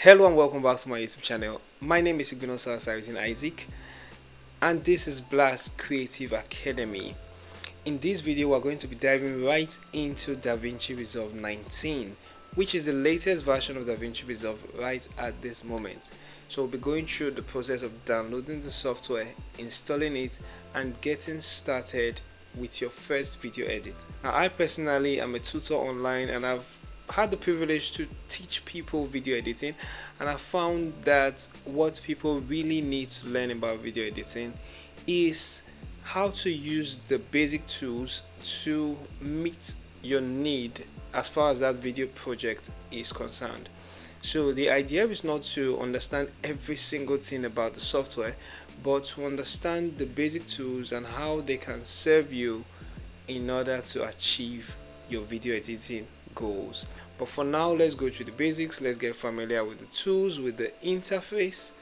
Hello and welcome back to my YouTube channel. My name is Igbinosa Osaretin Isaac and this is Blast Creative Academy. In this video we're going to be diving right into Davinci Resolve 19, which is the latest version of Davinci Resolve right at this moment. So we'll be going through the process of downloading the software, installing it and getting started with your first video edit. Now I personally am a tutor online and I've had the privilege to teach people video editing, and I found that what people really need to learn about video editing is how to use the basic tools to meet your need as far as that video project is concerned. So the idea is not to understand every single thing about the software, but to understand the basic tools and how they can serve you in order to achieve your video editing goals. But for now, let's go through the basics. Let's get familiar with the tools, with the interface,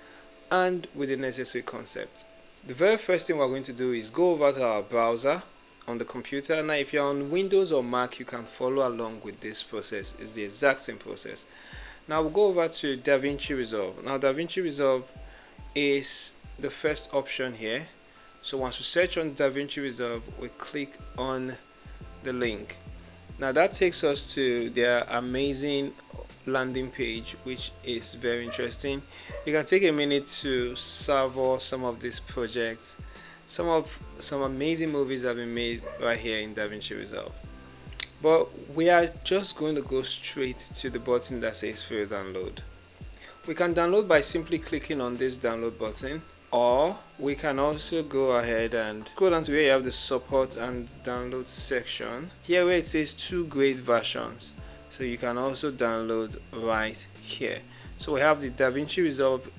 and with the necessary concepts. The very first thing we're going to do is go over to our browser on the computer. Now if you're on Windows or Mac, you can follow along with this process. It's the exact same process. Now we'll go over to Davinci Resolve. Now Davinci Resolve is the first option here. So once we search on Davinci Resolve, we click on the link. Now that takes us to their amazing landing page, which is very interesting. You can take a minute to savor some of these projects. Some amazing movies have been made right here in Davinci Resolve. But we are just going to go straight to the button that says free download. We can download by simply clicking on this download button, or we can also go ahead and go down to where you have the support and download section. Here where it says 2 great versions, so you can also download right here. So we have the Davinci Resolve,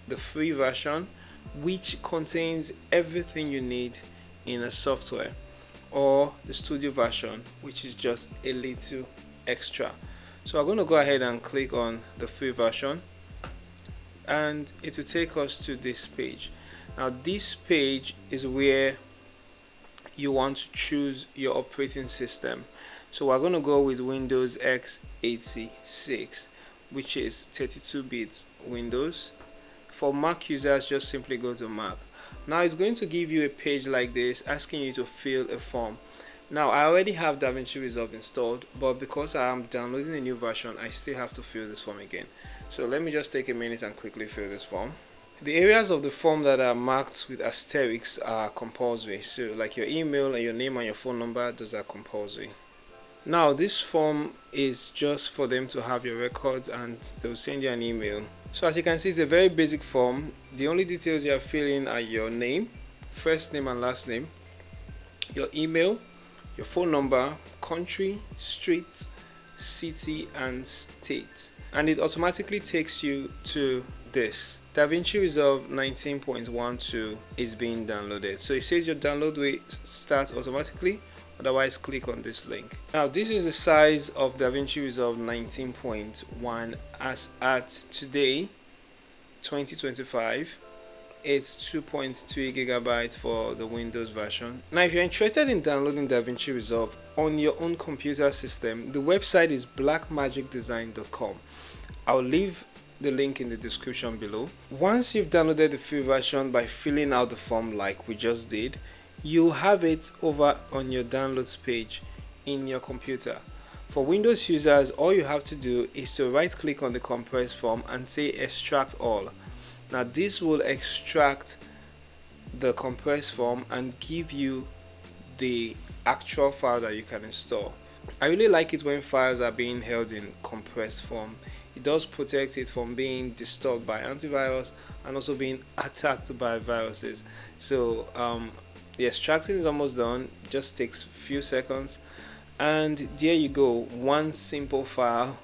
the free version, which contains everything you need in a software, or the studio version, which is just a little extra. So I'm going to go ahead and click on the free version, and it will take us to this page. Now this page is where you want to choose your operating system. So we're going to go with Windows x86, which is 32-bit Windows. For Mac users, just simply go to Mac. Now it's going to give you a page like this asking you to fill a form. Now I already have Davinci Resolve installed, but because I am downloading a new version, I still have to fill this form again. So let me just take a minute and quickly fill this form. The areas of the form that are marked with asterisks are compulsory. So like your email and your name and your phone number, those are compulsory. Now this form is just for them to have your records, and they'll send you an email. So as you can see, it's a very basic form. The only details you are filling are your name, first name and last name, your email, your phone number, country, street, city and state, and it automatically takes you to this. Davinci Resolve 19.12 is being downloaded. So it says your download will start automatically, otherwise click on this link. Now this is the size of Davinci Resolve 19.1 as at today 2025. It's 2.3 gigabytes for the Windows version. Now if you're interested in downloading Davinci Resolve on your own computer system, the website is blackmagicdesign.com. I'll leave the link in the description below. Once you've downloaded the free version by filling out the form like we just did, you have it over on your downloads page in your computer. For Windows users, all you have to do is to right click on the compressed form and say extract all. Now this will extract the compressed form and give you the actual file that you can install. I really like it when files are being held in compressed form. It does protect it from being disturbed by antivirus and also being attacked by viruses. So the extracting is almost done, just takes a few seconds, and there you go, one simple file,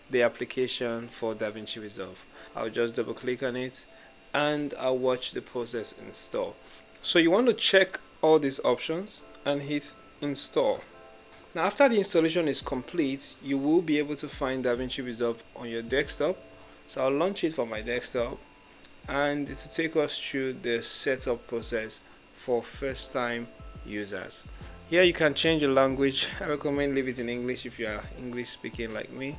the application for Davinci Resolve. I'll just double click on it and I'll watch the process install. So you want to check all these options and hit install. Now after the installation is complete, you will be able to find Davinci Resolve on your desktop. So I'll launch it from my desktop, and it will take us through the setup process for first time users. Here you can change your language. I recommend leave it in English if you are English speaking like me,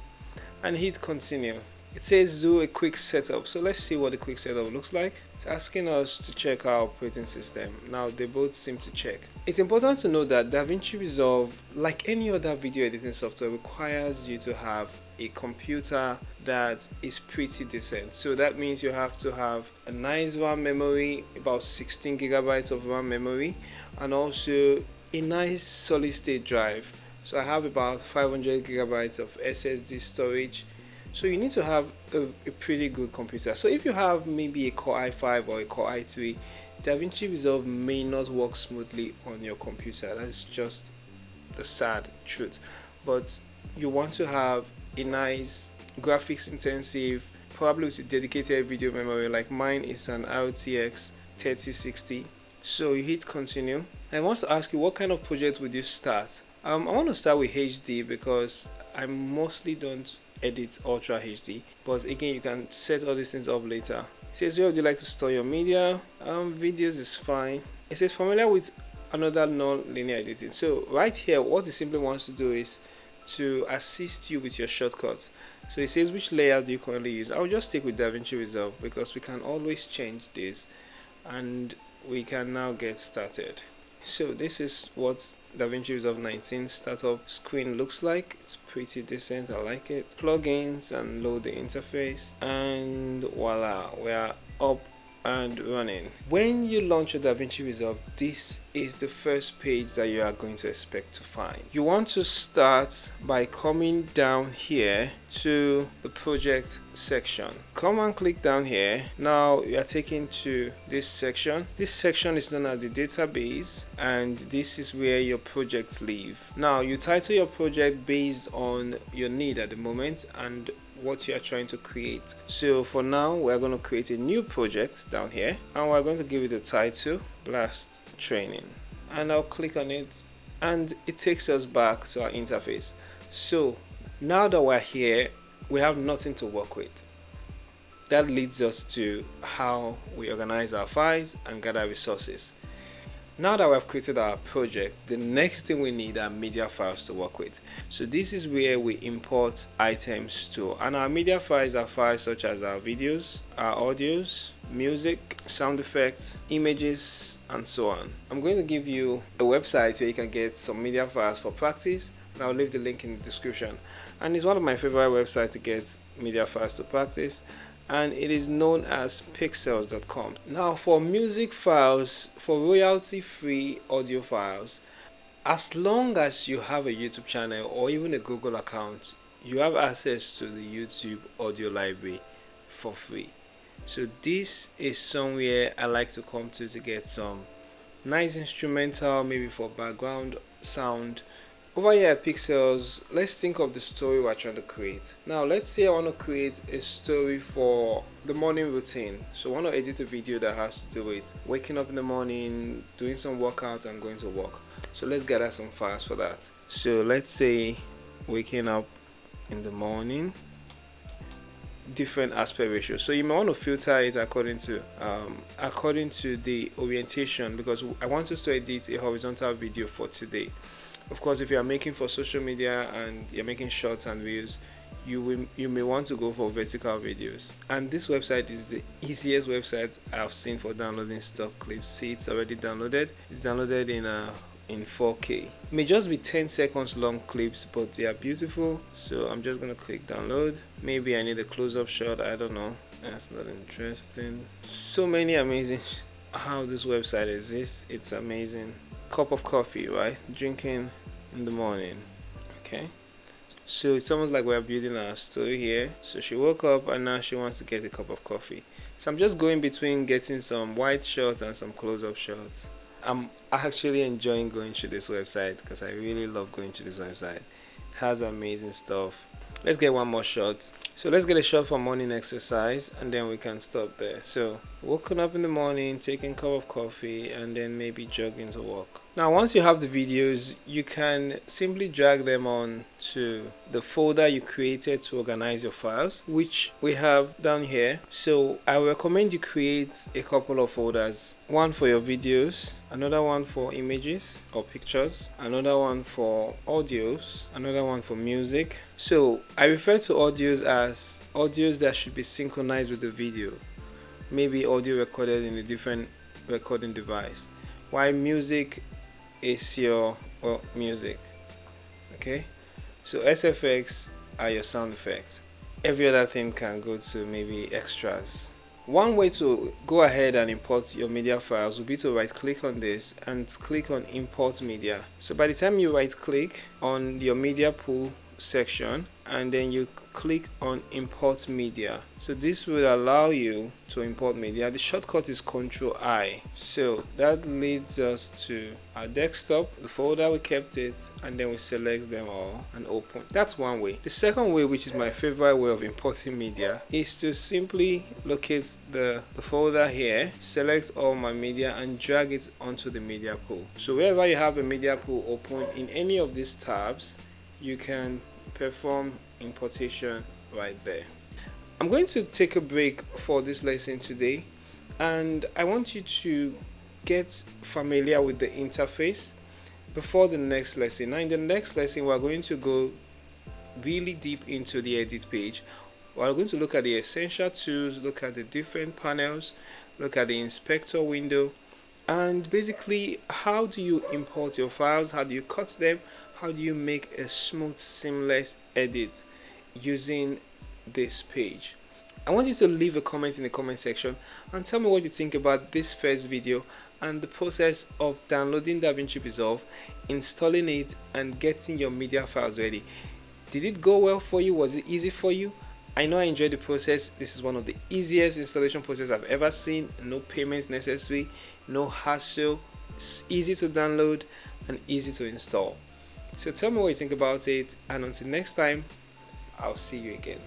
and hit continue. It says do a quick setup. So let's see what the quick setup looks like. It's asking us to check our operating system. Now they both seem to check. It's important to know that Davinci Resolve, like any other video editing software, requires you to have a computer that is pretty decent. So that means you have to have a nice RAM memory, about 16 gigabytes of RAM memory, and also a nice solid state drive. So I have about 500 gigabytes of SSD storage. So you need to have a pretty good computer. So if you have maybe a Core i5 or a Core i3, Davinci Resolve may not work smoothly on your computer. That's just the sad truth. But you want to have a nice graphics intensive, probably with a dedicated video memory. Like mine is an RTX 3060. So you hit continue. I want to ask you, what kind of project would you start? I want to start with HD because I mostly don't edit Ultra HD, but again you can set all these things up later. It says where would you like to store your media? Videos is fine. It says familiar with another non-linear editing. So right here what it simply wants to do is to assist you with your shortcuts. So it says which layout do you currently use. I'll just stick with Davinci Resolve because we can always change this, and we can now get started. So this is what Davinci Resolve 19 startup screen looks like. It's pretty decent, I like it. Plugins and load the interface, and voila, we are up and running. When you launch your Davinci Resolve, this is the first page that you are going to expect to find. You want to start by coming down here to the project section. Come and click down here. Now you are taken to this section. This section is known as the database, and this is where your projects live. Now you title your project based on your need at the moment and what you are trying to create. So for now we're going to create a new project down here, and we're going to give it a title, Blast Training, and I'll click on it and it takes us back to our interface. So now that we're here, we have nothing to work with. That leads us to how we organize our files and gather resources. Now that we've created our project, the next thing we need are media files to work with. So this is where we import items to, and our media files are files such as our videos, our audios, music, sound effects, images, and so on. I'm going to give you a website where you can get some media files for practice, and I'll leave the link in the description. And it's one of my favorite websites to get media files to practice, and it is known as pixels.com. Now for music files, for royalty free audio files, as long as you have a YouTube channel or even a Google account, you have access to the YouTube audio library for free. So this is somewhere I like to come to get some nice instrumental, maybe for background sound. Over here at Pixels, let's think of the story we're trying to create. Now let's say I want to create a story for the morning routine. So I want to edit a video that has to do with waking up in the morning, doing some workouts, and going to work. So let's gather some files for that. So let's say waking up in the morning, different aspect ratio. So you might want to filter it according to the orientation, because I want us to edit a horizontal video for today. Of course, if you are making for social media and you're making shorts and reels, you may want to go for vertical videos. And this website is the easiest website I've seen for downloading stock clips. See, it's already downloaded. It's downloaded in 4K. It may just be 10 seconds long clips, but they are beautiful. So I'm just gonna click download. Maybe I need a close-up shot, I don't know. That's not interesting. So many amazing how this website exists. It's amazing. Cup of coffee, right? Drinking in the morning. Okay, so it's almost like we're building our story here. So she woke up and now she wants to get a cup of coffee. So I'm just going between getting some wide shots and some close-up shots. I'm actually enjoying going through this website because I really love going through this website. It has amazing stuff. Let's get one more shot. So let's get a shot for morning exercise, and then we can stop there. So woken up in the morning, taking a cup of coffee, and then maybe jogging to work. Now once you have the videos, you can simply drag them on to the folder you created to organize your files, which we have down here. So I recommend you create a couple of folders, one for your videos, another one for images or pictures, another one for audios, another one for music. So I refer to audios as audios that should be synchronized with the video, maybe audio recorded in a different recording device, while music is your music. Okay, so SFX are your sound effects. Every other thing can go to maybe extras. One way to go ahead and import your media files would be to right click on this and click on import media. So by the time you right click on your media pool section and then you click on import media, so this will allow you to import media. The shortcut is Ctrl I. So that leads us to our desktop, the folder we kept it, and then we select them all and open. That's one way. The second way, which is my favorite way of importing media, is to simply locate the folder here, select all my media and drag it onto the media pool. So wherever you have a media pool open in any of these tabs, you can perform importation right there. I'm going to take a break for this lesson today, and I want you to get familiar with the interface before the next lesson. Now in the next lesson, we're going to go really deep into the edit page. We're going to look at the essential tools, look at the different panels, look at the inspector window, and basically how do you import your files, how do you cut them, how do you make a smooth, seamless edit using this page. I want you to leave a comment in the comment section and tell me what you think about this first video and the process of downloading Davinci Resolve, installing it, and getting your media files ready. Did it go well for you? Was it easy for you? I know I enjoyed the process. This is one of the easiest installation process I've ever seen. No payments necessary, no hassle. It's easy to download and easy to install. So tell me what you think about it, and until next time, I'll see you again.